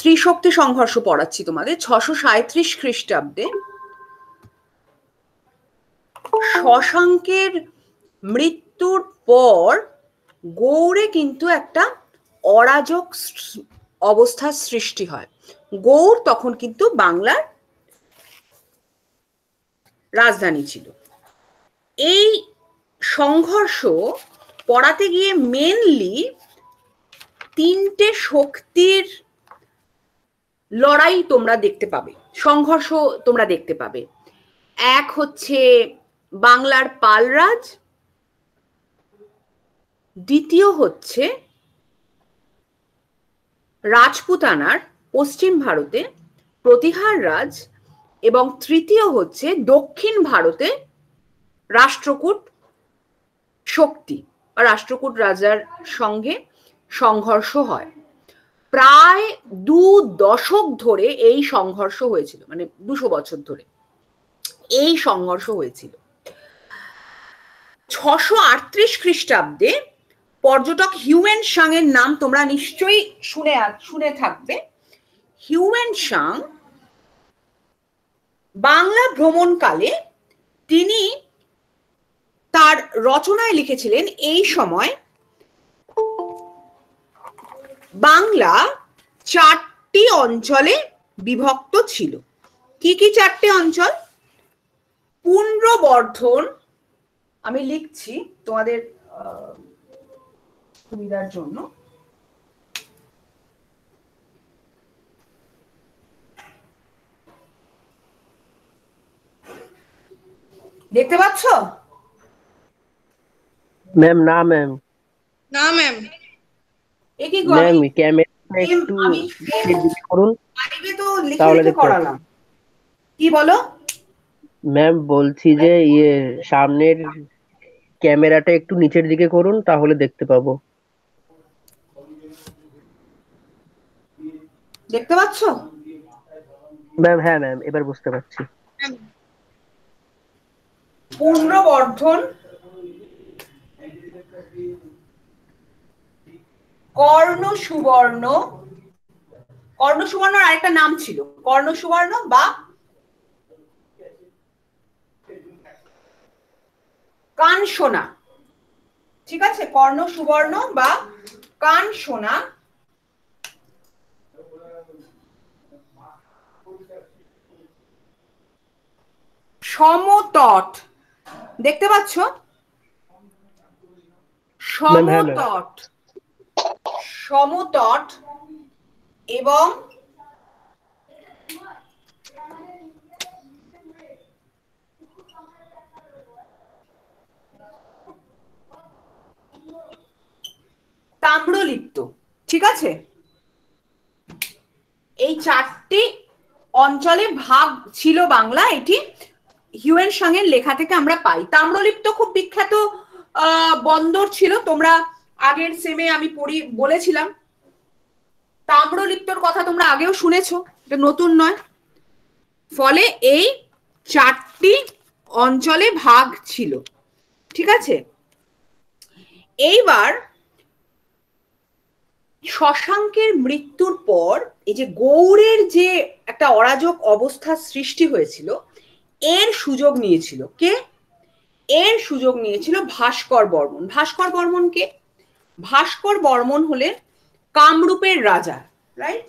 ত্রিশক্তি সংঘর্ষ পড়াচ্ছি তোমাদের 637 খ্রিস্টাব্দে শশাঙ্কের মৃত্যুর পর গৌড়ে কিন্তু একটা অরাজক অবস্থার সৃষ্টি হয়। গৌড় তখন কিন্তু বাংলার রাজধানী ছিল। এই সংঘর্ষ পড়াতে গিয়ে মেনলি তিনটে শক্তির লড়াই তোমরা দেখতে পাবে, সংঘর্ষ তোমরা দেখতে পাবে। এক হচ্ছে বাংলার পালরাজ, দ্বিতীয় হচ্ছে রাজপুতানার পশ্চিম ভারতে প্রতিহার রাজ, এবং তৃতীয় হচ্ছে দক্ষিণ ভারতে রাষ্ট্রকূট শক্তি বা রাষ্ট্রকূট রাজার সঙ্গে সংঘর্ষ হয়। প্রায় 2 দশক ধরে এই সংঘর্ষ হয়েছিল, মানে 200 বছর ধরে এই সংঘর্ষ হয়েছিল। 638 খ্রিস্টাব্দে পর্যটক হিউয়েন সাং এর নাম তোমরা নিশ্চয়ই শুনে থাকবে। হিউয়েন সাং বাংলা ভ্রমণকালে তিনি তার রচনায় লিখেছিলেন এই সময় বাংলা 4টি অঞ্চলে বিভক্ত ছিল। কি কি 4টে অঞ্চল? পুন্ড্রবর্ধন, আমি লিখছি তোমাদের সুবিধার জন্য। দেখতে পাচ্ছ? ম্যাম না ম্যাম, না ম্যাম, এ কি ম্যাম ক্যামেরা একটু করুন তাহলে দেখতে করালাম। কি বলো? ম্যাম বলছি যে সামনের ক্যামেরাটা একটু নিচের দিকে করুন তাহলে দেখতে পাবো। দেখতে পাচ্ছ? ম্যাম হ্যাঁ ম্যাম, এবার বুঝতে পারছি। পুন্ড্রবর্ধন, কর্ণ সুবর্ণ, কর্ণ সুবর্ণর আরেকটা নাম ছিল কর্ণ সুবর্ণ বা কান সোনা, ঠিক আছে? কর্ণ সুবর্ণ বা কান সোনা, সমতট, দেখতে পাচ্ছ? সমতট, সমতট এবং তাম্রলিপ্ত, ঠিক আছে? এই 4টি অঞ্চলে ভাগ ছিল বাংলা। এটি হিউয়েন সাং এর লেখা থেকে আমরা পাই। তাম্রলিপ্ত খুব বিখ্যাত বন্দর ছিল, তোমরা আগের সেমে আমি বলেছিলাম। তাম্রলিপ্তর কথা তোমরা আগেও শুনেছো, এটা নতুন নয়। ফলে এই 4টি অঞ্চলে ভাগ ছিল, ঠিক আছে? এইবার শশাঙ্কের মৃত্যুর পর এই যে গৌড়ের যে একটা অরাজক অবস্থার সৃষ্টি হয়েছিল, এর সুযোগ নিয়েছিল কে? এর সুযোগ নিয়েছিল ভাস্কর বর্মন। ভাস্কর বর্মন কে? ভাস্কর বর্মন হলেন কামরূপের রাজা, রাইট?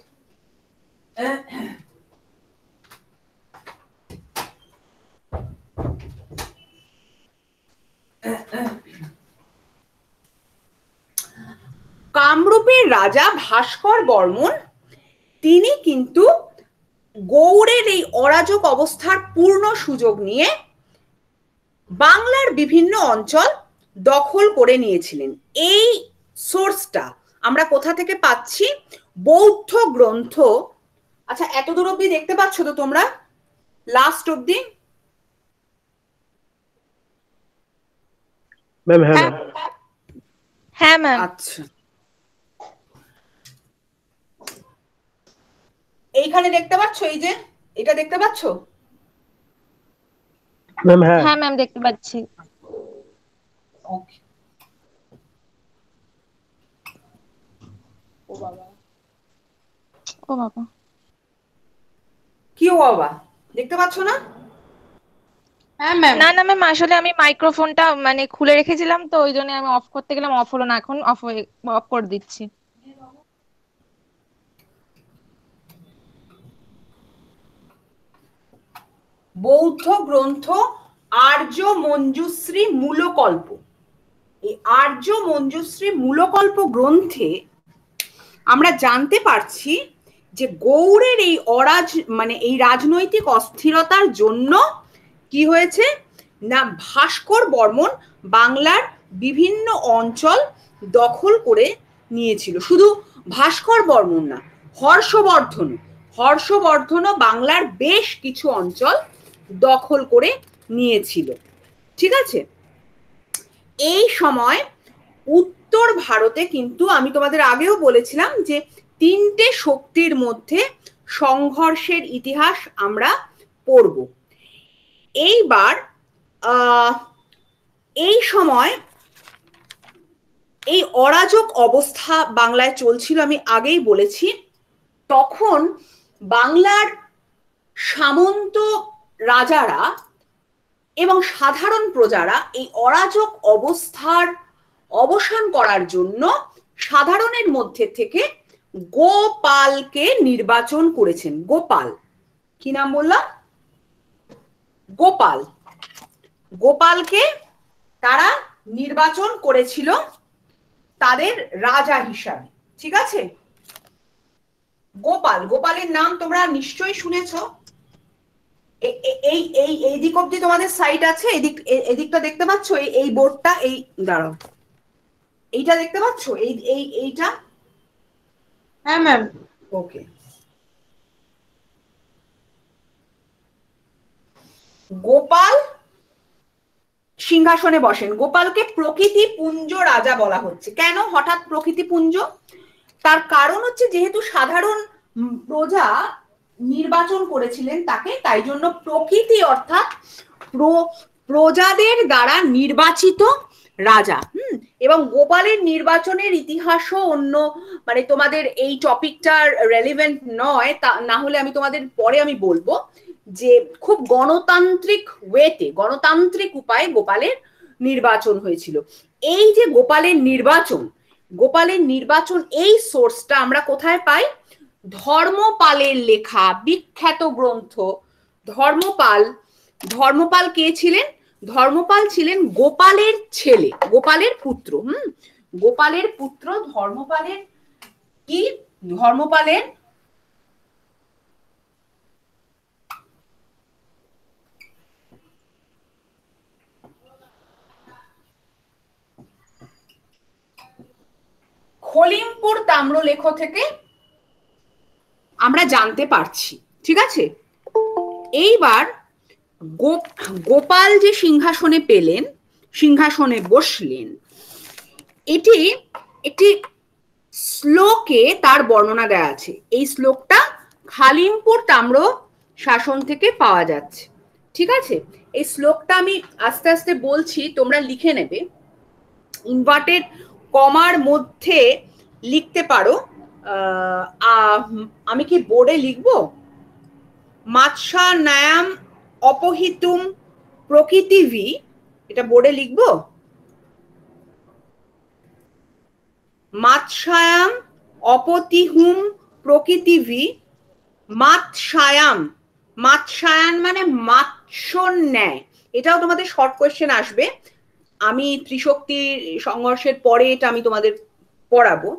কামরূপের রাজা ভাস্কর বর্মন তিনি কিন্তু গৌড়ের এই অরাজক অবস্থার পূর্ণ সুযোগ নিয়ে বাংলার বিভিন্ন অঞ্চল দখল করে নিয়েছিলেন। এই সোর্সটা আমরা কোথা থেকে পাচ্ছি? বৌদ্ধ গ্রন্থ। আচ্ছা, এতদূর অব্দি দেখতে পাচ্ছ তো তোমরা? লাস্ট অব্দি? ম্যাম হ্যাঁ হ্যাঁ ম্যাম। আচ্ছা, এইখানে দেখতে পাচ্ছ? এই যে এটা দেখতে পাচ্ছ? ম্যাম হ্যাঁ হ্যাঁ ম্যাম, দেখতে পাচ্ছি। ওকে। ও বাবা, ও বাবা, কি ও বাবা, দেখতে পাচ্ছ না? হ্যাঁ ম্যাম। না না ম্যাম, আসলে আমি মাইক্রোফোনটা মানে খুলে রেখেছিলাম, তো ওই জন্য আমি অফ করতে গেলাম, অফ হলো না, এখন অফ করে দিচ্ছি। বৌদ্ধ গ্রন্থ আর্য মঞ্জুশ্রী মূলকল্প, এই আর্য মঞ্জুশ্রী মূলকল্প গ্রন্থে আমরা জানতে পারছি যে গৌড়ের এই মানে এই রাজনৈতিক অস্থিরতার জন্য কি হয়েছে না, ভাস্কর বর্মন বাংলার বিভিন্ন অঞ্চল দখল করে নিয়েছিল। শুধু ভাস্কর বর্মন না, হর্ষবর্ধনও বাংলার বেশ কিছু অঞ্চল দখল করে নিয়েছিল। ঠিক আছে, এই সময় উত্তর ভারতে কিন্তু আমি তোমাদের আগেও বলেছিলাম যে তিনটে শক্তির মধ্যে সংঘর্ষের ইতিহাস আমরা পড়ব। এইবার এই সময় এই অরাজক অবস্থা বাংলায় চলছিল, আমি আগেই বলেছি। তখন বাংলার সামন্ত রাজারা এবং সাধারণ প্রজারা এই অরাজক অবস্থার অবসান করার জন্য সাধারণের মধ্যে থেকে গোপালকে নির্বাচন করেছেন। গোপাল, কি নাম বললাম? গোপাল। গোপালকে তারা নির্বাচন করেছিল তাদের রাজা হিসাবে। ঠিক আছে, গোপাল, গোপালের নাম তোমরা নিশ্চয়ই শুনেছ। এই এই এই দিক অব্দি তোমাদের সাইট আছে, এদিকটা দেখতে পাচ্ছ? এই বোর্ডটা, এই দাঁড়াও, এইটা দেখতে পাচ্ছ? এইটা? হ্যাঁ ম্যাম। ওকে। গোপাল সিংহাসনে বসেন। গোপালকে প্রকৃতি পুঞ্জ রাজা বলা হচ্ছে। কেন হঠাৎ প্রকৃতি পুঞ্জ? তার কারণ হচ্ছে যেহেতু সাধারণ প্রজা নির্বাচন করেছিলেন তাকে, তাই জন্য প্রকৃতি অর্থাৎ প্রজাদের দ্বারা নির্বাচিত রাজা। এবং গোপালের নির্বাচনের ইতিহাসও অন্য, মানে তোমাদের এই টপিকটার রেলিভেন্ট নয়, তা না হলে আমি তোমাদের পরে আমি বলবো যে খুব গণতান্ত্রিক ওয়েতে, গণতান্ত্রিক উপায়ে গোপালের নির্বাচন হয়েছিল। এই যে গোপালের নির্বাচন এই সোর্সটা আমরা কোথায় পাই? ধর্মপালের লেখা বিখ্যাত গ্রন্থ ধর্মপাল কে ছিলেন? ধর্মপাল ছিলেন গোপালের ছেলে, গোপালের পুত্র। গোপালের পুত্র ধর্মপালের কি? ধর্মপালের খলিমপুর তাম্রলেখ থেকে আমরা জানতে পারছি। ঠিক আছে, এইবার গোপাল যে সিংহাসনে বসলেন, এটি একটি শ্লোকে তার বর্ণনা দেওয়া আছে। এই শ্লোকটা খালিমপুর তাম্র শাসন থেকে পাওয়া যাচ্ছে। ঠিক আছে, এই শ্লোকটা আমি আস্তে আস্তে বলছি, তোমরা লিখে নেবে। ইনভার্টেড কমার মধ্যে লিখতে পারো। আমি কি বোর্ডে লিখবো? মাৎসা নায়াম অপহিতুম প্রকৃতিভি, এটা বোর্ডে লিখবো। মাৎসায়াম অপতিহুম প্রকৃতিভি। মাৎসায়াম, মাৎসায়ান মানে মাৎস্যর ন্যায়। এটাও তোমাদের শর্ট কোয়েশ্চেন আসবে, আমি ত্রিশক্তি সংঘর্ষের পরে এটা আমি তোমাদের পড়াবো।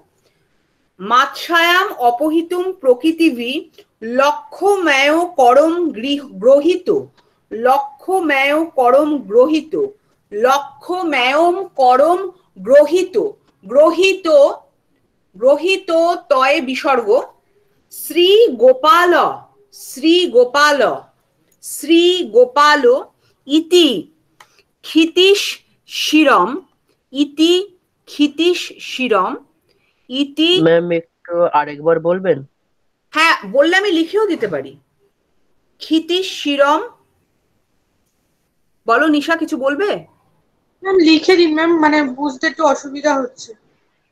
মাৎসায়াম অপহিতুম প্রকৃতিভি লক্ষ্যমেয় করম গ্রহিত, লক্ষ্যমেয় করম গ্রহিত, লক্ষ্যমেয়ম করম গ্রহিত, গ্রহিত গ্রহিত তয়ে বিসর্গ। শ্রী গোপাল, শ্রী গোপাল, শ্রী গোপাল ইতি ক্ষিতিশ শিরম, ইতি ক্ষিতিশ শিরম, ইতি। ম্যাম একটু আরেকবার বলবেন? হ্যাঁ বললে আমি লিখেও দিতে পারি। ক্ষিতিশ শিরম, বলো নিশা, কিছু বলবে? ম্যাম লিখে দিন ম্যাম, মানে বুঝতে একটু অসুবিধা হচ্ছে।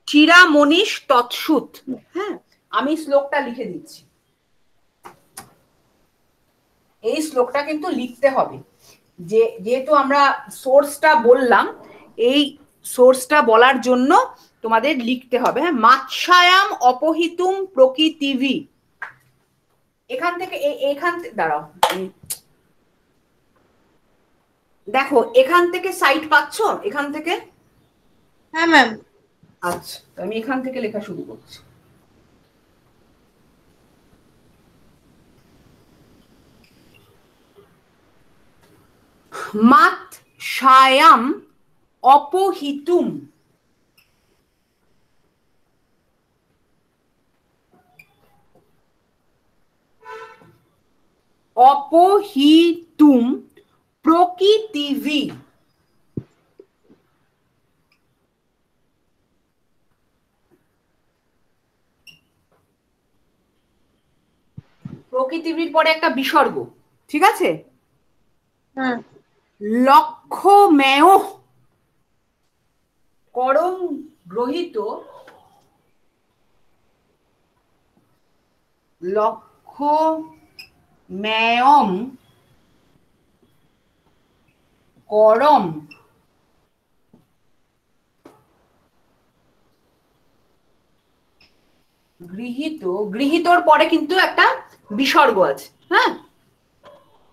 চিরা মনীষ তৎসুত। হ্যাঁ, আমি শ্লোকটা লিখে দিচ্ছি। এই শ্লোকটা কিন্তু লিখতে হবে, যেহেতু আমরা সোর্সটা বললাম, এই সোর্সটা বলার জন্য তোমাদের লিখতে হবে। হ্যাঁ, মাৎস্যায়াম অপহিতুম প্রকৃতিভি, এখান থেকে দাঁড়াও, দেখো এখান থেকে সাইট পাচ্ছ, এখান থেকে? হ্যাঁ ম্যাম। আচ্ছা, আমি এখান থেকে লেখা শুরু করছি। মাৎস্যায়াম অপহিতুম, অপহিতুম প্রকৃতিভি, প্রকৃতিভির পরে একটা বিসর্গ, ঠিক আছে? লক্ষ্যমেয় করং গ্রহীত, লক্ষ্যমেয়ম করম গৃহীত, গৃহীতর পরে কিন্তু একটা বিসর্গ আছে। হ্যাঁ,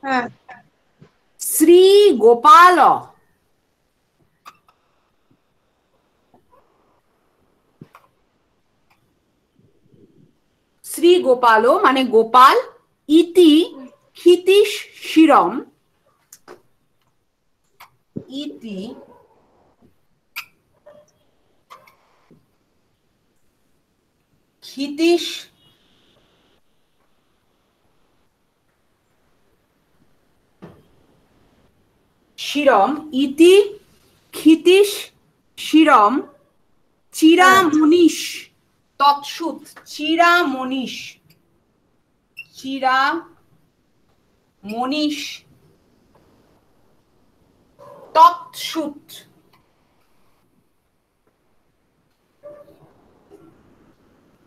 হ্যাঁ। শ্রী গোপাল, শ্রী গোপাল মানে গোপাল, ইতি ক্ষিতিশ শিরম, ইতি ক্ষিতিশ শিরম, ইতি ক্ষিতিশ শিরম চিরামনীষ তৎসুত, চিরামনীষ, চিরামনীষ তৎসুত,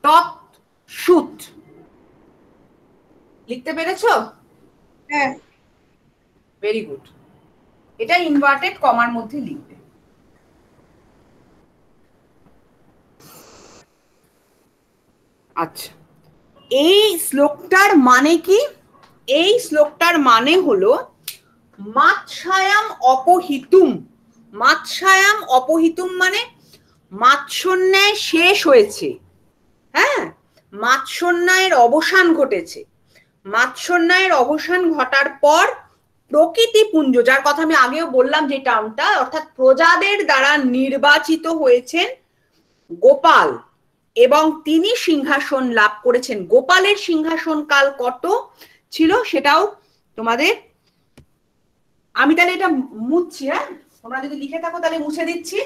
তৎসুত লিখতে পেরেছো? হ্যাঁ। Very good. এটা ইনভার্টেড কমার মধ্যে লিখবে। আচ্ছা, এই শ্লোকটার মানে কি? এই শ্লোকটার মানে হলো মাৎস্যায়াম অপহিতুম। মাৎস্যায়াম অপহিতুম মানে মাৎস্যন্যায় শেষ হয়েছে। হ্যাঁ, মাৎস্যন্যায়ের অবসান ঘটেছে। মাৎস্যন্যায়ের অবসান ঘটার পর প্রকৃতিপুঞ্জ, যার কথা আমি আগেও বললাম যে টার্মটা, অর্থাৎ প্রজাদের দ্বারা নির্বাচিত হয়েছেন গোপাল এবং তিনি সিংহাসন লাভ করেছেন। গোপালের সিংহাসন কাল কত ছিল সেটাও তোমাদের, আমি তাহলে এটা মুছছি। হ্যাঁ, তোমরা যদি লিখে থাকো তাহলে মুছে দিচ্ছি।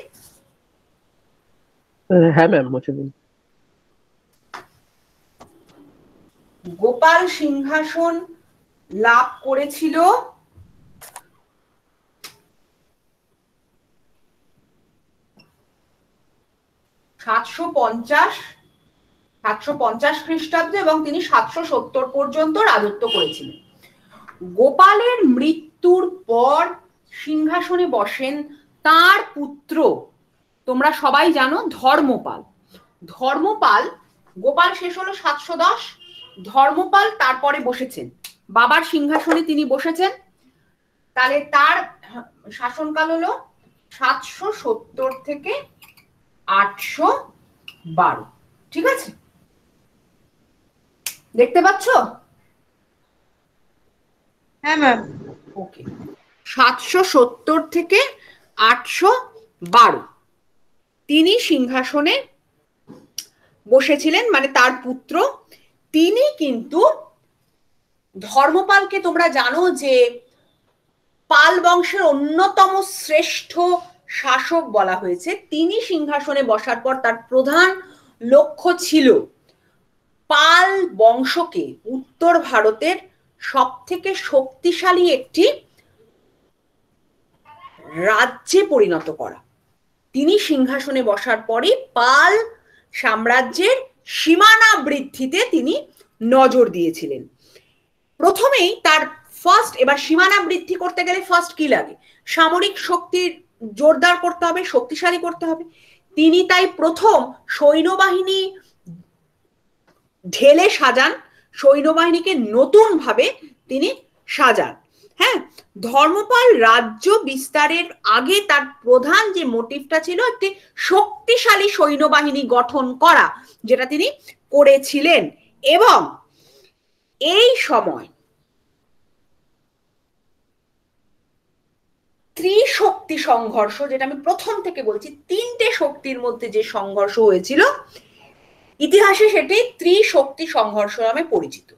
হ্যাঁ ম্যাম, মুছে দিন। গোপাল সিংহাসন লাভ করেছিল 750 খ্রিস্টাব্দে এবং তিনি 770 পর্যন্ত রাজত্ব করেছিলেন। গোপালের মৃত্যুর পর সিংহাসনে বসেন তার পুত্র, তোমরা সবাই জানো, ধর্মপাল। ধর্মপাল, গোপাল শেষ হলো 710, ধর্মপাল তারপরে বসেছেন, বাবার সিংহাসনে তিনি বসেছেন। তাহলে তার শাসনকাল হলো 770 থেকে 812। ঠিক আছে, দেখতে পাচ্ছ? হ্যাঁ ম্যাম। ওকে, 770 থেকে 812 তিনি সিংহাসনে বসেছিলেন, মানে তার পুত্র। তিনি কিন্তু ধর্মপালকে তোমরা জানো যে পাল বংশের অন্যতম শ্রেষ্ঠ শাসক বলা হয়েছে। তিনি সিংহাসনে বসার পর তার প্রধান লক্ষ্য ছিল পাল বংশকে উত্তর ভারতের সবথেকে শক্তিশালী একটি রাজ্যে পরিণত করা। তিনি সিংহাসনে বসার পরে পাল সাম্রাজ্যের সীমানা বৃদ্ধিতে তিনি নজর দিয়েছিলেন। প্রথমেই তার ফার্স্ট, এবার সীমানা বৃদ্ধি করতে গেলে ফার্স্ট কি লাগে? সামরিক শক্তি জোরদার করতে হবে, শক্তিশালী করতে হবে। তিনি তাই প্রথম সৈন্যবাহিনী ঢেলে সাজান, সৈন্যবাহিনীকে নতুন ভাবে তিনি সাজান। হ্যাঁ, ধর্মপাল রাজ্য বিস্তারের আগে তার প্রধান যে মোটিভটা ছিল একটি শক্তিশালী সৈন্যবাহিনী গঠন করা, যেটা তিনি করেছিলেন। এবং এই সময় ত্রিশক্তি সংঘর্ষ, যেটা আমি প্রথম থেকে বলছি, তিনটে শক্তির মধ্যে যে সংঘর্ষ হয়েছিল, ইতিহাসে সেটি ত্রিশক্তি সংঘর্ষ নামে পরিচিত।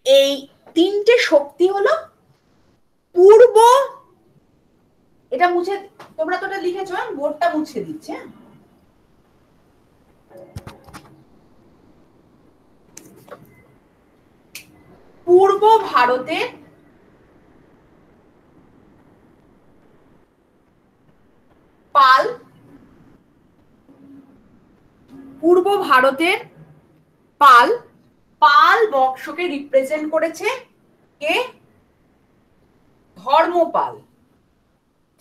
এই তিনটে শক্তি হলো পূর্ব, এটা মুছে, তোমরা তো এটা লিখেছো, বোর্ডটা মুছে দিচ্ছে। পূর্ব ভারতের পাল, পূর্ব ভারতের পাল, পাল বংশকে রিপ্রেজেন্ট করেছে কে? ধর্মপাল।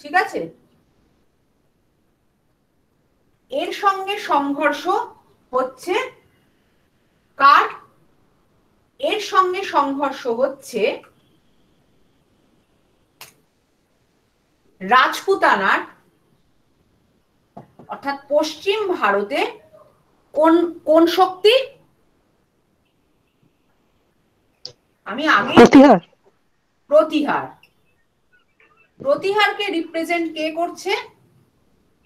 ঠিক আছে, এর সঙ্গে সংঘর্ষ হচ্ছে কার? এর সঙ্গে সংঘর্ষ হচ্ছে রাজপুতানার, অর্থাৎ পশ্চিম ভারতে কোন কোন শক্তি? আমি আগে প্রতিহার। প্রতিহার। প্রতিহারকে রিপ্রেজেন্ট কে করছে?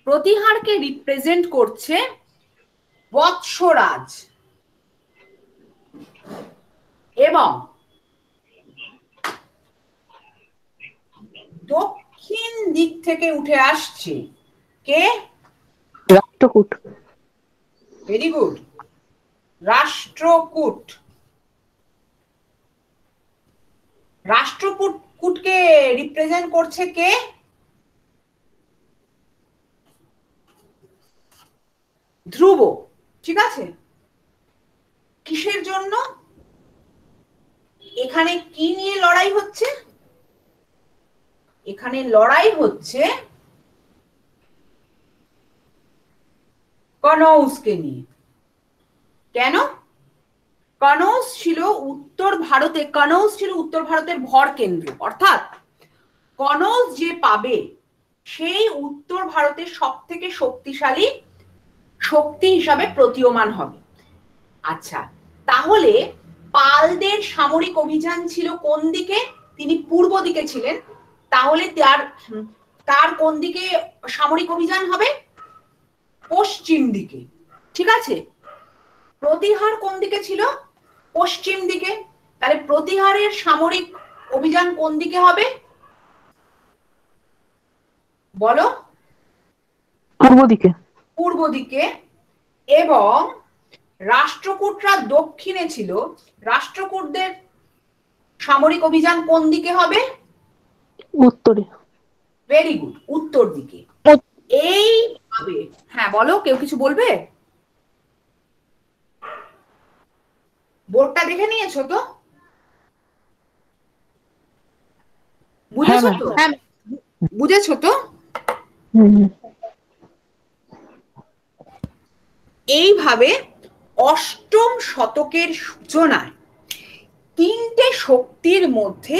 প্রতিহারকে রিপ্রেজেন্ট করছে বৎসরাজ। এবং দক্ষিণ দিক থেকে উঠে আসছে কে? রাষ্ট্রকূট। Very good, Rashtrakuta. রাষ্ট্রকূটকে রিপ্রেজেন্ট করছে কে? ধ্রুব। ঠিক আছে, কিসের জন্য? এখানে কি নিয়ে লড়াই হচ্ছে? এখানে লড়াই হচ্ছে কনৌজকে নিয়ে। কেন? কনৌজ ছিল উত্তর ভারতে, কনৌজ ছিল উত্তর ভারতের ভর কেন্দ্র, অর্থাৎ কনৌজ যে পাবে সেই উত্তর ভারতের সব থেকে শক্তিশালী শক্তি হিসাবে প্রতীয়মান হবে। আচ্ছা, তাহলে পালদের সামরিক অভিযান ছিল কোন দিকে? তিনি পূর্ব দিকে ছিলেন, তাহলে তার কোন দিকে সামরিক অভিযান হবে? পশ্চিম দিকে। ঠিক আছে, প্রতিহার কোন দিকে ছিল? পশ্চিম দিকে। তাহলে প্রতিহারের সামরিক অভিযান কোন দিকে হবে বলো? পূর্ব দিকে। পূর্ব দিকে। এবং রাষ্ট্রকূটরা দক্ষিণে ছিল, রাষ্ট্রকূটদের সামরিক অভিযান কোন দিকে হবে? উত্তরে। ভেরি গুড, উত্তর দিকে। এইভাবে, হ্যাঁ বলো, কেউ কিছু বলবে? বোর্ডটা দেখে নিয়েছো তো? বুঝেছো তো? হ্যাঁ, বুঝেছো তো? এইভাবে অষ্টম শতকের সূচনায় তিনটে শক্তির মধ্যে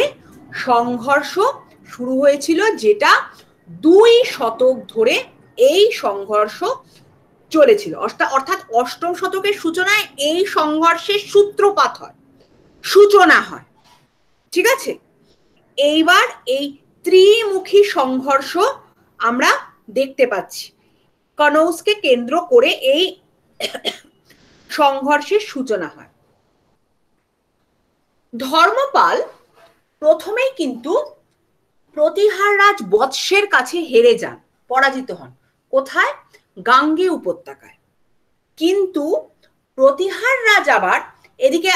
সংঘর্ষ শুরু হয়েছিল, যেটা 2 শতক ধরে এই সংঘর্ষ চলেছিল। অর্থাৎ অষ্টম শতকের সূচনায় এই সংঘর্ষের সূত্রপাত হয়, সূচনা হয়। ঠিক আছে, এইবার এই ত্রিমুখী সংঘর্ষ আমরা দেখতে পাচ্ছি। কনৌজকে কেন্দ্র করে এই সংঘর্ষের সূচনা হয়। ধর্মপাল প্রথমেই কিন্তু প্রতিহার রাজ বৎসের কাছে হেরে যান, পরাজিত হন। কোথায়? গাঙ্গে উপত্যকায়। কিন্তু প্রতিহার রাজ আবার এদিকে,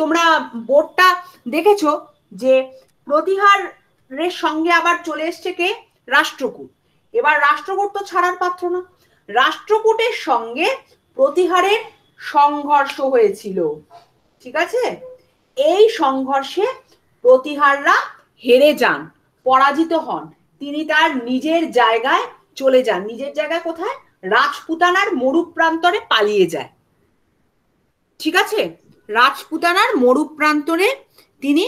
তোমরা বোর্ডটা দেখেছো যে প্রতিহারের সঙ্গে আবার চলে এসছে কে? রাষ্ট্রকূট। এবার রাষ্ট্রকূট তো ছাড়ার পাত্র না, রাষ্ট্রকূটের সঙ্গে প্রতিহারের সংঘর্ষ হয়েছিল। ঠিক আছে, এই সংঘর্ষে প্রতিহাররা হেরে যান, পরাজিত হন, তিনি তার নিজের জায়গায় চলে যান। নিজের জায়গায় কোথায়? রাজপুতানার মরুপ্রান্তরে পালিয়ে যায়। ঠিক আছে, রাজপুতানার মরুপ্রান্তরে তিনি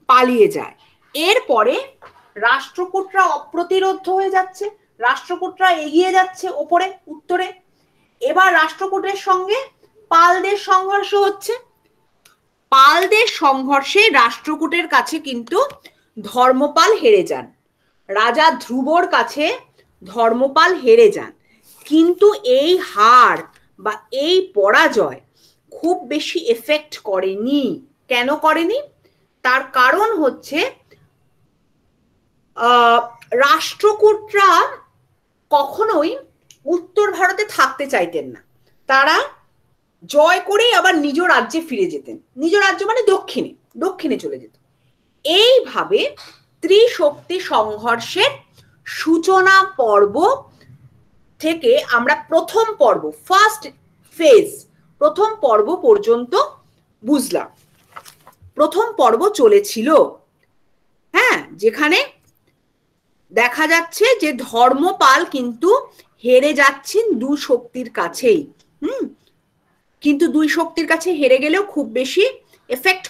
পালিয়ে যায়। এরপরে রাষ্ট্রকূটরা অপ্রতিরোধ হয়ে যাচ্ছে, রাষ্ট্রকূটরা এগিয়ে যাচ্ছে ওপরে উত্তরে। এবার রাষ্ট্রকূটের সঙ্গে পালদের সংঘর্ষ হচ্ছে। পালদের সংঘর্ষে রাষ্ট্রকূটের কাছে কিন্তু ধর্মপাল হেরে যান, রাজা ধ্রুবর কাছে ধর্মপাল হেরে যান। কিন্তু এই হার বা এই পরাজয় খুব বেশি এফেক্ট করেনি। কেন করেনি? তার কারণ হচ্ছে রাষ্ট্রকূটরা কখনোই উত্তর ভারতে থাকতে চাইতেন না। তারা জয় করেই আবার নিজ রাজ্যে ফিরে যেতেন। নিজ রাজ্য মানে দক্ষিণে, দক্ষিণে চলে যেত। এইভাবে ত্রিশক্তি সংঘর্ষের সূচনা পর্ব থেকে আমরা প্রথম পর্ব, ফার্স্ট ফেজ, প্রথম পর্ব পর্যন্ত বুঝলাম। প্রথম পর্ব চলেছিল, হ্যাঁ, যেখানে দেখা যাচ্ছে যে ধর্মপাল কিন্তু হেরে যাচ্ছেন দুই শক্তির কাছেই। কিন্তু দুই শক্তির কাছে হেরে গেলেও খুব বেশি এফেক্ট